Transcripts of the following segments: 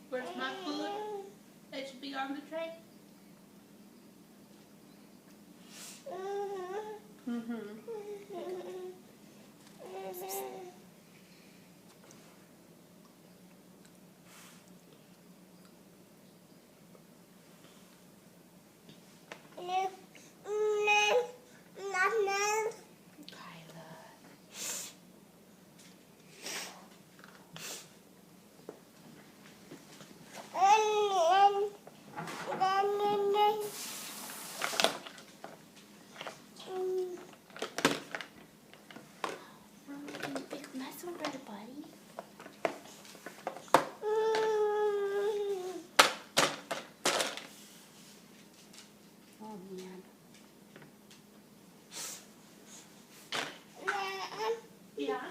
Where's my food? That should be on the tray. Nice one, brother, buddy. Oh man. Yeah.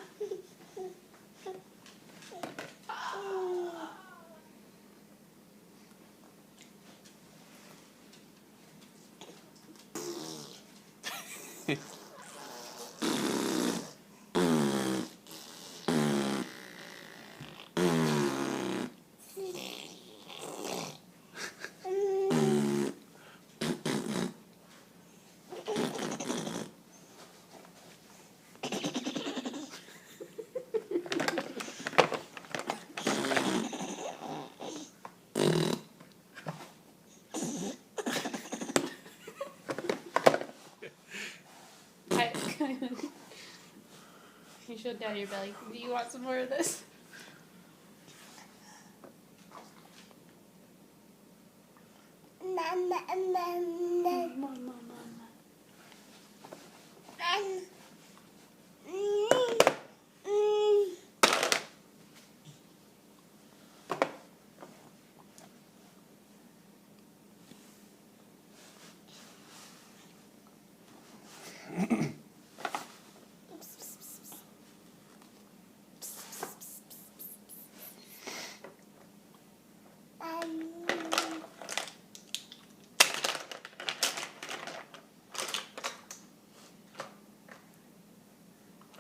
You showed down your belly. Do you want some more of this?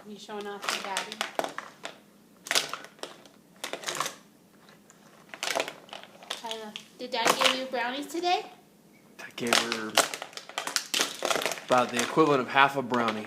You showing off to Daddy? Kyla, did Daddy give you brownies today? I gave her about the equivalent of half a brownie.